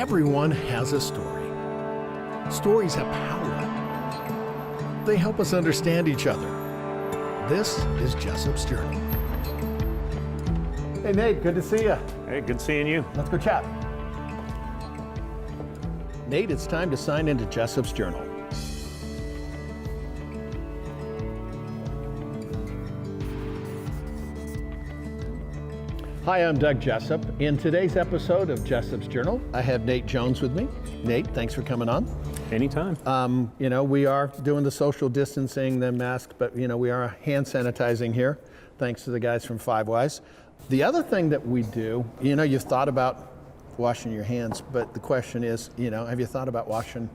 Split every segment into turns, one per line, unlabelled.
Everyone has a story. Stories have power. They help us understand each other. This is Jessop's Journey. Hey Nate, good to see you.
Hey, good seeing you.
Let's go chat. Nate, it's time to sign into Jessop's Journal. Hi, I'm Doug Jessop. In today's episode of Jessop's Journal, I have Nate Jones with me. Nate, thanks for coming on.
Anytime.
We are doing the social distancing, the mask, but we are hand sanitizing here, thanks to the guys from Five Wise. The other thing that we do, you've thought about washing your hands, but the question is, have you thought about washing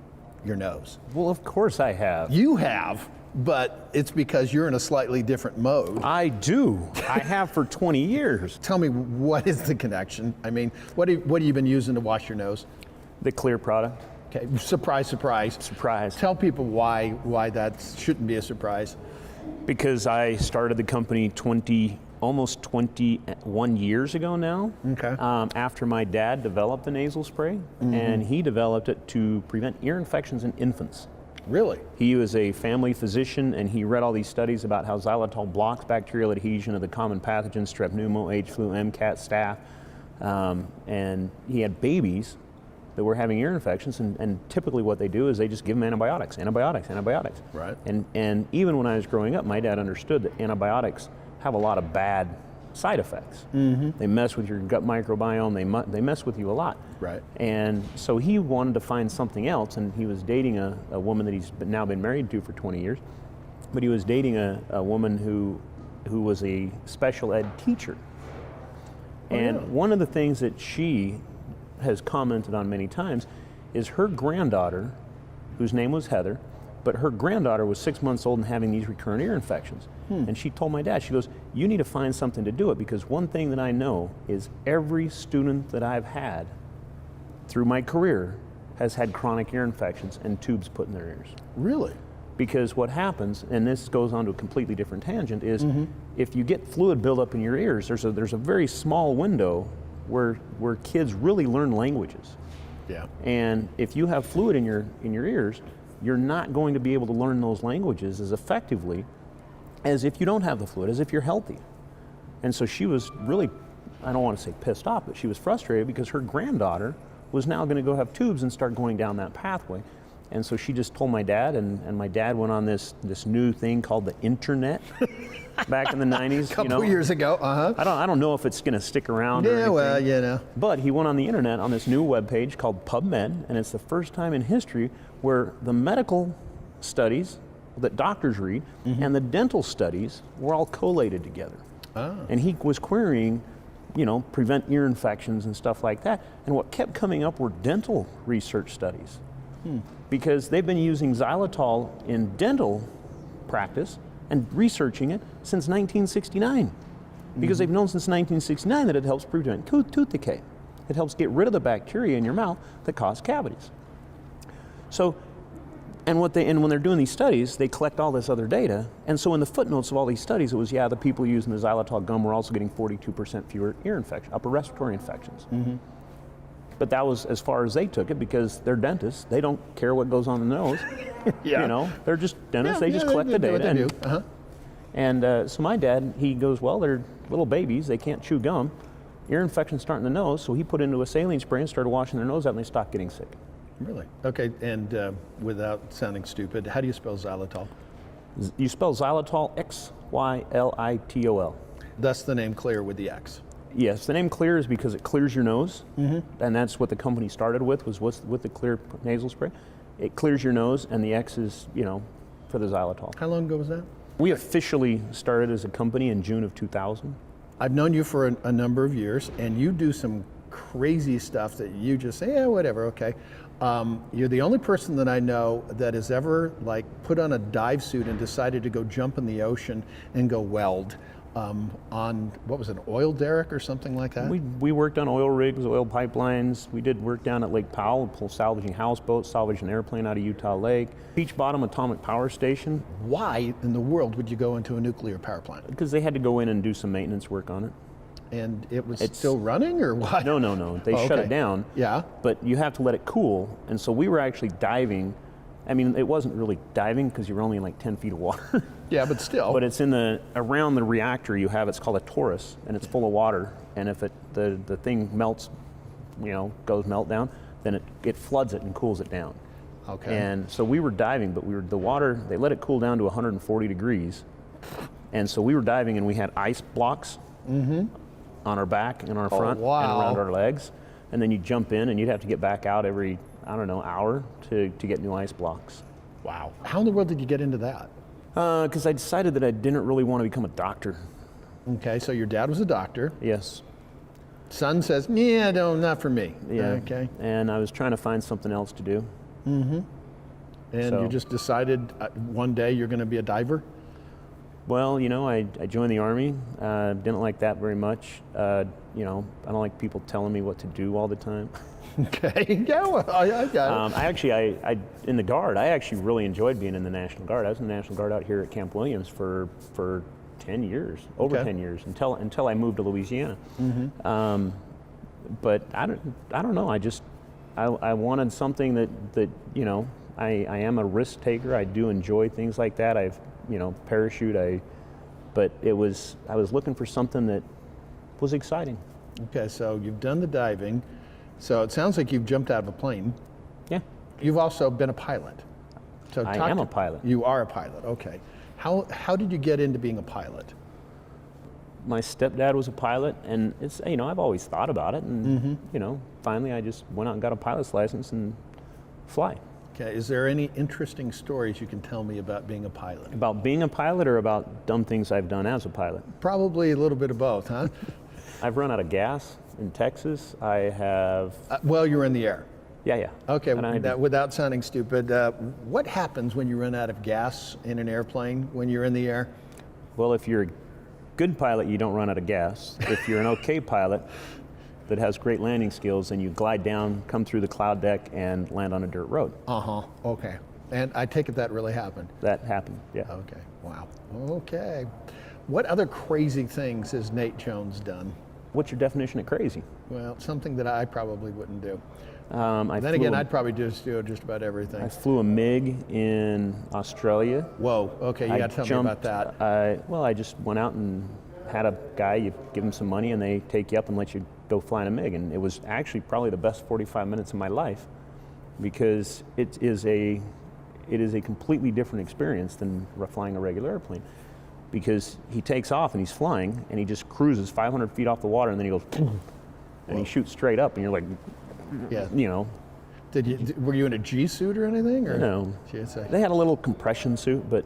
your nose?
Well, of course I have.
You have, but it's because you're in a slightly different mode.
I do. I have for 20 years.
Tell me, what is the connection? I mean, what have you been using to wash your nose?
The Xlear product.
Okay, surprise, surprise.
Surprise.
Tell people why that shouldn't be a surprise.
Because I started the company almost 21 years ago now.
Okay.
After my dad developed the nasal spray, and he developed it to prevent ear infections in infants.
Really?
He was a family physician, and he read all these studies about how xylitol blocks bacterial adhesion of the common pathogens, strep pneumo, H flu, MCAT, staph, and he had babies that were having ear infections, and typically what they do is they just give them antibiotics.
Right.
And even when I was growing up, my dad understood that antibiotics have a lot of bad side effects. They mess with your gut microbiome, they mess with you a lot.
Right.
And so he wanted to find something else, and he was dating a woman that he's now been married to for 20 years, but he was dating a woman who was a special ed teacher. And one of the things that she has commented on many times is her granddaughter, whose name was Heather, but her granddaughter was 6 months old and having these recurrent ear infections. And she told my dad, she goes, you need to find something to do it, because one thing that I know is every student that I've had through my career has had chronic ear infections and tubes put in their ears.
Really?
Because what happens, and this goes on to a completely different tangent, is if you get fluid buildup in your ears, there's a very small window where kids really learn languages.
Yeah.
And if you have fluid in your ears, you're not going to be able to learn those languages as effectively as if you don't have the fluid, as if you're healthy. And so she was really, I don't want to say pissed off, but she was frustrated because her granddaughter was now going to go have tubes and start going down that pathway. And so she just told my dad, and my dad went on this new thing called the internet back in the 90s.
A couple years ago,
I don't know if it's going to stick around or anything.
Well,
But he went on the internet on this new webpage called PubMed, and it's the first time in history where the medical studies that doctors read and the dental studies were all collated together. And he was querying, prevent ear infections and stuff like that. And what kept coming up were dental research studies. Because they've been using xylitol in dental practice and researching it since 1969. Because they've known since 1969 that it helps prevent tooth decay. It helps get rid of the bacteria in your mouth that cause cavities. So, and when they're doing these studies, they collect all this other data. And so in the footnotes of all these studies, it was, the people using the xylitol gum were also getting 42% fewer ear infections, upper respiratory infections. But that was as far as they took it, because they're dentists. They don't care what goes on the nose. They're just dentists. They just collect the data. And so my dad, he goes, well, they're little babies. They can't chew gum. Ear infections start in the nose. So he put into a saline spray and started washing their nose out, and they stopped getting sick.
Really? Okay, and without sounding stupid, how do you spell xylitol?
You spell xylitol Xylitol.
Thus the name Xlear with the X.
Yes, the name Xlear is because it clears your nose, and that's what the company started with the Xlear nasal spray. It clears your nose, and the X is, for the xylitol.
How long ago was that?
We officially started as a company in June of 2000.
I've known you for a number of years, and you do some crazy stuff that you just say, whatever, okay. You're the only person that I know that has ever put on a dive suit and decided to go jump in the ocean and go weld. on, what was it, an oil derrick or something like that?
We worked on oil rigs, oil pipelines. We did work down at Lake Powell, salvaging houseboats, salvaging an airplane out of Utah Lake. Beach Bottom Atomic Power Station.
Why in the world would you go into a nuclear power plant?
Because they had to go in and do some maintenance work on it.
and it was still running, or what?
No. They
Oh,
shut
okay.
it down.
Yeah.
But you have to let it cool. And so we were actually diving. I mean, it wasn't really diving because you were only in like 10 feet of water.
Yeah, but still.
But it's around the reactor you have, it's called a torus, and it's full of water. And if the thing melts, goes meltdown, then it floods it and cools it down.
Okay.
And so we were diving, but the water, they let it cool down to 140 degrees. And so we were diving and we had ice blocks on our back and our front
wow.
and around our legs. And then you jump in and you'd have to get back out every, hour to get new ice blocks.
Wow. How in the world did you get into that?
Because I decided that I didn't really want to become a doctor.
Okay, so your dad was a doctor.
Yes.
Son says, yeah, no, not for me.
Yeah.
Okay.
And I was trying to find something else to do.
And
So-
you just decided one day you're going to be a diver?
Well, I joined the Army. Didn't like that very much. I don't like people telling me what to do all the time.
Okay. Yeah, well, I got it.
I in the Guard, I actually really enjoyed being in the National Guard. I was in the National Guard out here at Camp Williams for 10 years, over
Okay.
10 years, until I moved to Louisiana. But I don't know. I wanted something that I am a risk taker. I do enjoy things like that. I've parachute. But I was looking for something that was exciting.
Okay, so you've done the diving. So it sounds like you've jumped out of a plane.
Yeah.
You've also been a pilot. So
I am a pilot.
You are a pilot, okay. How did you get into being a pilot?
My stepdad was a pilot, and it's I've always thought about it, and finally I just went out and got a pilot's license and fly.
Okay, is there any interesting stories you can tell me about being a pilot?
About being a pilot, or about dumb things I've done as a pilot?
Probably a little bit of both, huh?
I've run out of gas in Texas. I have.
Well, you're in the air.
Yeah.
Okay,
And
without sounding stupid, what happens when you run out of gas in an airplane when you're in the air?
Well, if you're a good pilot, you don't run out of gas. If you're an okay pilot that has great landing skills, then you glide down, come through the cloud deck, and land on a dirt road.
Okay. And I take it that really happened.
That happened, yeah.
Okay, wow. Okay. What other crazy things has Nate Jones done?
What's your definition of crazy?
Well, something that I probably wouldn't do.
Then
Then again, I'd probably just do just about everything.
I flew a MiG in Australia.
Whoa, okay, you got to tell me about that.
I just went out and had a guy, you give him some money and they take you up and let you go fly in a MiG. And it was actually probably the best 45 minutes of my life, because it is a completely different experience than flying a regular airplane. Because he takes off and he's flying and he just cruises 500 feet off the water, and then he goes, and he shoots straight up, and you're like,
Yeah. Were you in a G suit or anything? Or?
No.
GSA?
They had a little compression suit, but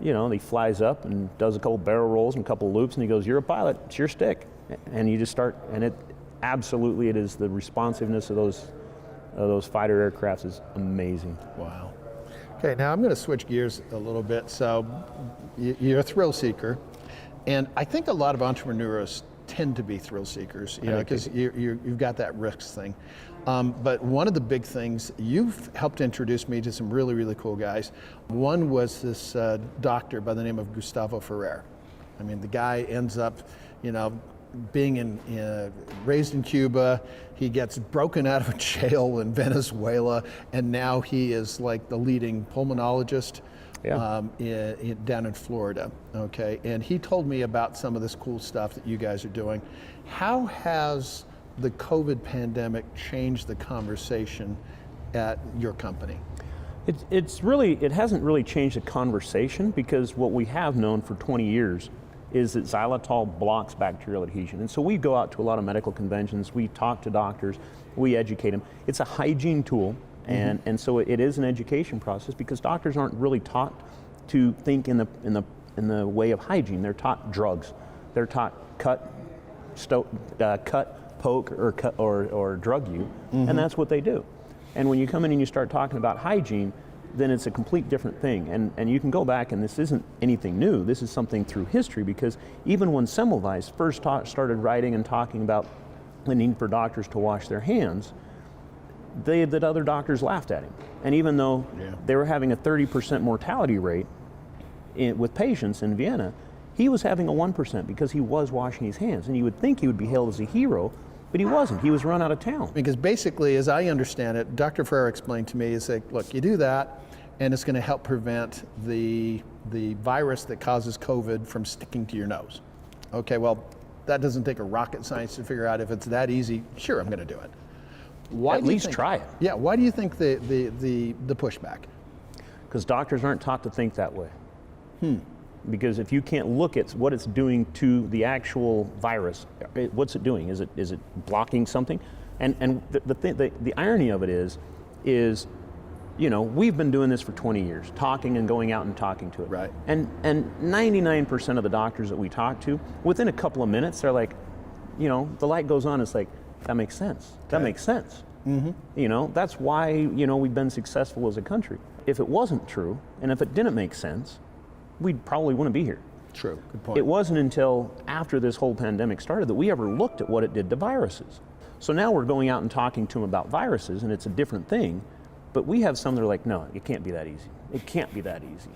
he flies up and does a couple barrel rolls and a couple loops, and he goes, "You're a pilot. It's your stick." And you just start, and it is the responsiveness of those fighter aircrafts is amazing.
Wow. Okay, now I'm going to switch gears a little bit. So you're a thrill seeker, and I think a lot of entrepreneurs tend to be thrill seekers, because you've got that risk thing. But one of the big things, you've helped introduce me to some really, really cool guys. One was this doctor by the name of Gustavo Ferrer. I mean, the guy ends up, being raised in Cuba. He gets broken out of a jail in Venezuela, and now he is like the leading pulmonologist down in Florida. Okay, and he told me about some of this cool stuff that you guys are doing. How has the COVID pandemic changed the conversation at your company?
It hasn't really changed the conversation, because what we have known for 20 years is that xylitol blocks bacterial adhesion. And so we go out to a lot of medical conventions, we talk to doctors, we educate them. It's a hygiene tool, and so it is an education process, because doctors aren't really taught to think in the way of hygiene. They're taught drugs. They're taught cut, poke, or drug you, and that's what they do. And when you come in and you start talking about hygiene, then it's a complete different thing. And you can go back, and this isn't anything new. This is something through history, because even when Semmelweis first started writing and talking about the need for doctors to wash their hands, that other doctors laughed at him. And even though they were having a 30% mortality rate with patients in Vienna, he was having a 1% because he was washing his hands. And you would think he would be hailed as a hero, but he wasn't. He was run out of town.
Because basically, as I understand it, Dr. Ferrer explained to me, is like, look, you do that, and it's going to help prevent the virus that causes COVID from sticking to your nose. Okay, well, that doesn't take a rocket science to figure out if it's that easy. Sure, I'm going to do it. Why
At least try it.
Yeah, why do you think the pushback?
Because doctors aren't taught to think that way. Because if you can't look at what it's doing to the actual virus, what's it doing? Is it blocking something? And the irony of it is, you know, we've been doing this for 20 years, talking and going out and talking to it.
Right.
And 99% of the doctors that we talk to, within a couple of minutes, they're like, you know, the light goes on. It's like, that makes sense. That makes sense. You know, that's why, you know, we've been successful as a country. If it wasn't true, and if it didn't make sense, we probably wouldn't be here.
True, good point.
It wasn't until after this whole pandemic started that we ever looked at what it did to viruses. So now we're going out and talking to them about viruses, and it's a different thing, but we have some that are like, no, it can't be that easy. It can't be that easy.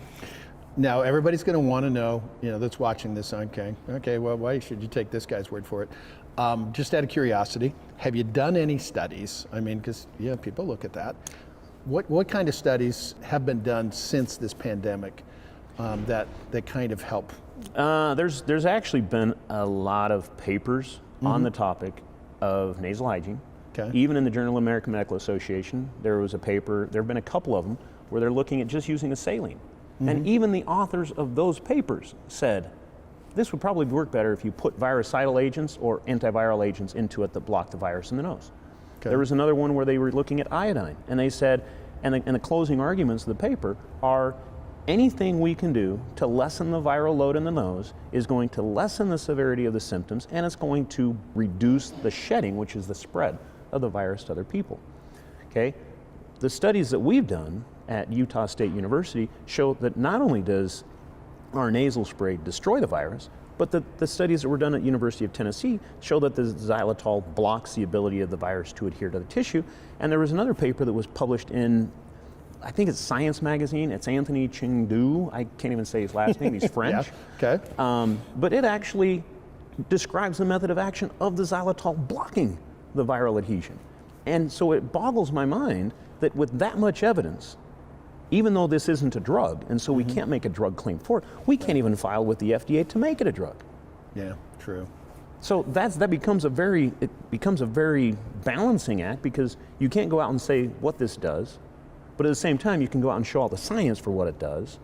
Now, everybody's going to want to know, you know, that's watching this, okay, well, why should you take this guy's word for it? Just out of curiosity, have you done any studies? I mean, because, yeah, people look at that. What kind of studies have been done since this pandemic that kind of help?
There's actually been a lot of papers on the topic of nasal hygiene.
Okay.
Even in the Journal of American Medical Association, there was a paper, there have been a couple of them, where they're looking at just using a saline. And even the authors of those papers said, this would probably work better if you put virucidal agents or antiviral agents into it that block the virus in the nose. Okay. There was another one where they were looking at iodine, and they said, and the closing arguments of the paper are, anything we can do to lessen the viral load in the nose is going to lessen the severity of the symptoms, and it's going to reduce the shedding, which is the spread of the virus to other people. Okay? The studies that we've done at Utah State University show that not only does our nasal spray destroy the virus, but the studies that were done at University of Tennessee show that the xylitol blocks the ability of the virus to adhere to the tissue. And there was another paper that was published in, I think it's Science magazine. It's Anthony Chengdu. I can't even say his last name. He's French.
Yeah. Okay.
But it actually describes the method of action of the xylitol blocking the viral adhesion. And so it boggles my mind that with that much evidence, even though this isn't a drug, and so we can't make a drug claim for it, we can't even file with the FDA to make it a drug.
Yeah, true.
So that becomes a very balancing act, because you can't go out and say what this does, but at the same time you can go out and show all the science for what it does.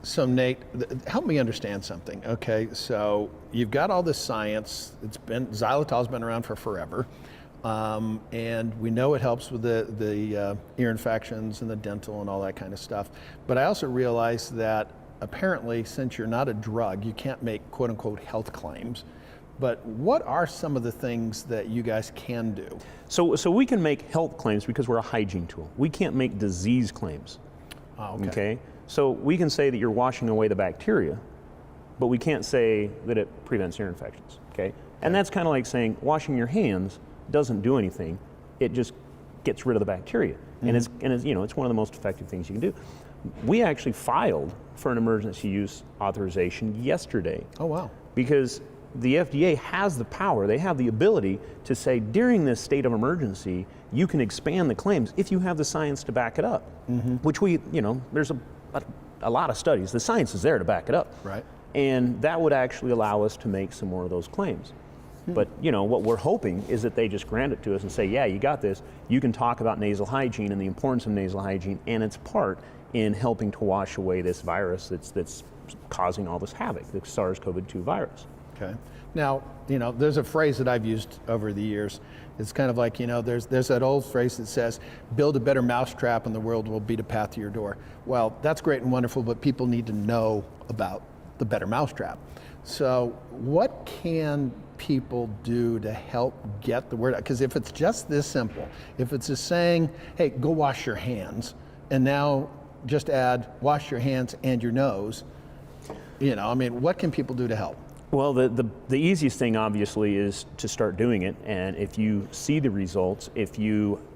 So Nate, help me understand something. Okay, so you've got all this science. Xylitol's been around for forever. And we know it helps with the ear infections and the dental and all that kind of stuff. But I also realize that apparently, since you're not a drug, you can't make quote unquote health claims. But what are some of the things that you guys can do?
So we can make health claims because we're a hygiene tool. We can't make disease claims.
Oh, okay.
Okay? So we can say that you're washing away the bacteria, but we can't say that it prevents ear infections. Okay? And that's kind of like saying washing your hands doesn't do anything. It just gets rid of the bacteria. And it's you know, it's one of the most effective things you can do. We actually filed for an emergency use authorization yesterday.
Oh, wow.
Because the FDA has the power, they have the ability to say during this state of emergency, you can expand the claims if you have the science to back it up. Which you know, there's a lot of studies. The science is there to back it up.
Right.
And that would actually allow us to make some more of those claims. But you know, what we're hoping is that they just grant it to us and say, yeah, you got this. You can talk about nasal hygiene and the importance of nasal hygiene and its part in helping to wash away this virus that's causing all this havoc, the SARS-CoV-2 virus.
Okay. Now, you know, there's a phrase that I've used over the years. It's kind of like, you know, there's that old phrase that says, build a better mousetrap and the world will beat a path to your door. Well, that's great and wonderful, but people need to know about the better mousetrap. So what can people do to help get the word out? Because if it's just this simple, if it's just saying, hey, go wash your hands, and now just add wash your hands and your nose, you know, I mean, what can people do to help?
Well, the easiest thing obviously is to start doing it, and if you see the results,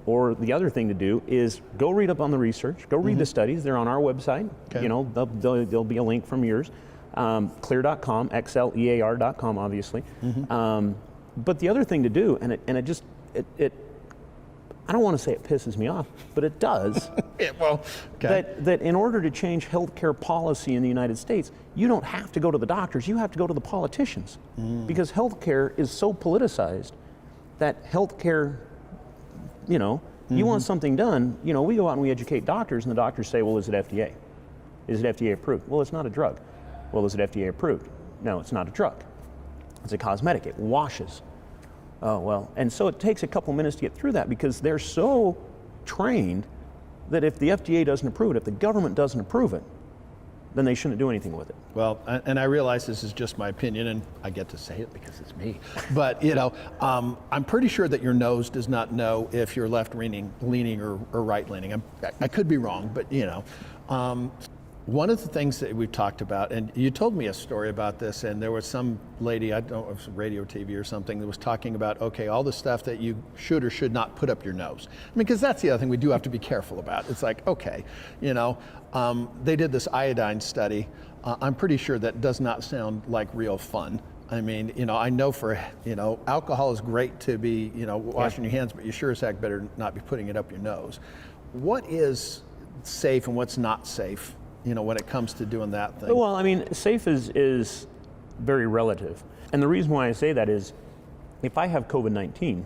or the other thing to do is go read up on the research, go read the studies. They're on our website. Okay. You know, there'll be a link from yours. Xlear.com, Xlear.com, obviously. But the other thing to do, and it I don't want to say it pisses me off, but it does.
Yeah, well, okay.
That in order to change healthcare policy in the United States, you don't have to go to the doctors, you have to go to the politicians. Because healthcare is so politicized that healthcare, you want something done, we go out and we educate doctors, and the doctors say, well, is it FDA? Is it FDA approved? Well, it's not a drug. Well, is it FDA approved? No, it's not a drug. It's a cosmetic, it washes. Oh, well, and so it takes a couple minutes to get through that because they're so trained that if the FDA doesn't approve it, if the government doesn't approve it, then they shouldn't do anything with it.
Well, and I realize this is just my opinion, and I get to say it because it's me. But I'm pretty sure that your nose does not know if you're leaning or right leaning. I could be wrong, but one of the things that we've talked about, and you told me a story about this, and there was some lady, I don't know if it was radio, TV or something, that was talking about, okay, all the stuff that you should or should not put up your nose. I mean, because that's the other thing we do have to be careful about. It's like, okay, they did this iodine study. I'm pretty sure that does not sound like real fun. I mean, I know alcohol is great to be, washing your hands, but you sure as heck better not be putting it up your nose. What is safe and what's not safe? When it comes to doing that thing?
Well, I mean, safe is very relative. And the reason why I say that is, if I have COVID-19,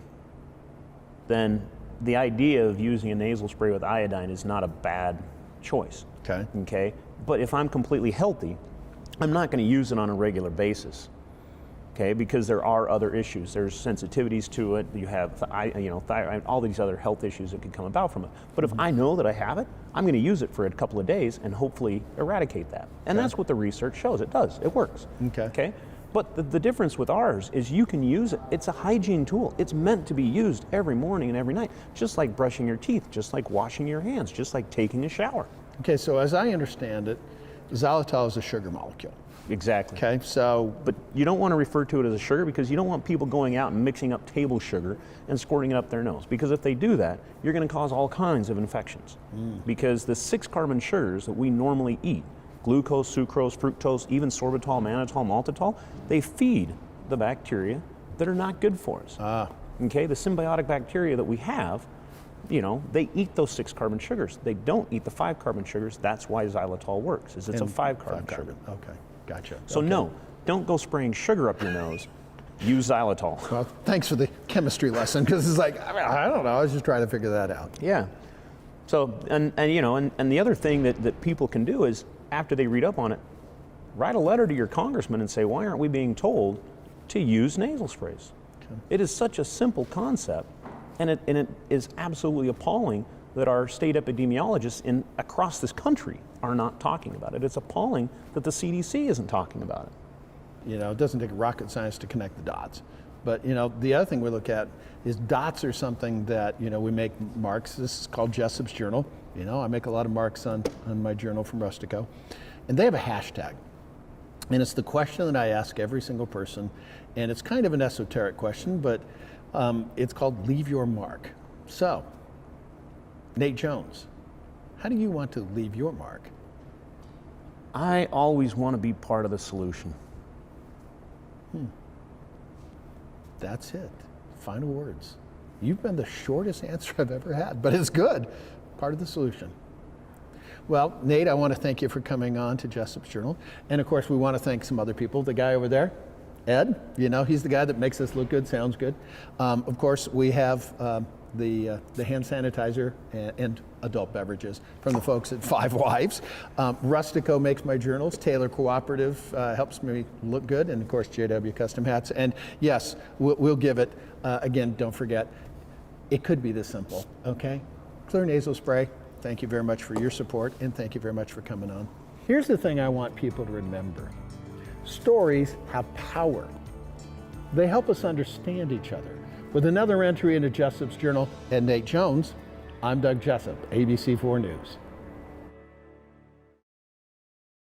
then the idea of using a nasal spray with iodine is not a bad choice. Okay? But if I'm completely healthy, I'm not going to use it on a regular basis. Okay, because there are other issues. There's sensitivities to it. You have, thyroid, all these other health issues that could come about from it. But if I know that I have it, I'm going to use it for a couple of days and hopefully eradicate that. And that's what the research shows. It does. It works. Okay. But the difference with ours is you can use it. It's a hygiene tool. It's meant to be used every morning and every night, just like brushing your teeth, just like washing your hands, just like taking a shower.
Okay. So as I understand it, xylitol is a sugar molecule.
Exactly.
Okay,
but you don't want to refer to it as a sugar because you don't want people going out and mixing up table sugar and squirting it up their nose. Because if they do that, you're going to cause all kinds of infections. Because the 6 carbon sugars that we normally eat, glucose, sucrose, fructose, even sorbitol, mannitol, maltitol, they feed the bacteria that are not good for us. Okay, the symbiotic bacteria that we have, they eat those 6 carbon sugars. They don't eat the 5 carbon sugars. That's why xylitol works, is it's a 5 carbon sugar.
Okay. Gotcha.
So no, don't go spraying sugar up your nose. Use xylitol.
Well, thanks for the chemistry lesson, because it's like, I don't know, I was just trying to figure that out.
Yeah. So, and the other thing that people can do is, after they read up on it, write a letter to your congressman and say, why aren't we being told to use nasal sprays? Okay. It is such a simple concept, and it is absolutely appalling that our state epidemiologists across this country are not talking about it. It's appalling that the CDC isn't talking about it.
It doesn't take rocket science to connect the dots. But the other thing we look at is dots are something that we make marks. This is called Jessop's journal. I make a lot of marks on my journal from Rustico, and they have a hashtag. And it's the question that I ask every single person, and it's kind of an esoteric question, but it's called Leave Your Mark. So, Nate Jones, how do you want to leave your mark?
I always want to be part of the solution.
That's it. Final words. You've been the shortest answer I've ever had, but it's good. Part of the solution. Well, Nate, I want to thank you for coming on to Jessop's Journal. And of course, we want to thank some other people. The guy over there, Ed, he's the guy that makes us look good, sounds good. Of course, we have the hand sanitizer and adult beverages from the folks at Five Wives. Rustico makes my journals. Taylor Cooperative helps me look good. And of course, JW Custom Hats. And yes, we'll give it, again, don't forget, it could be this simple, okay? Xlear nasal spray. Thank you very much for your support, and thank you very much for coming on. Here's the thing I want people to remember. Stories have power. They help us understand each other. With another entry into Jessop's Journal and Nate Jones, I'm Doug Jessop, ABC4 News.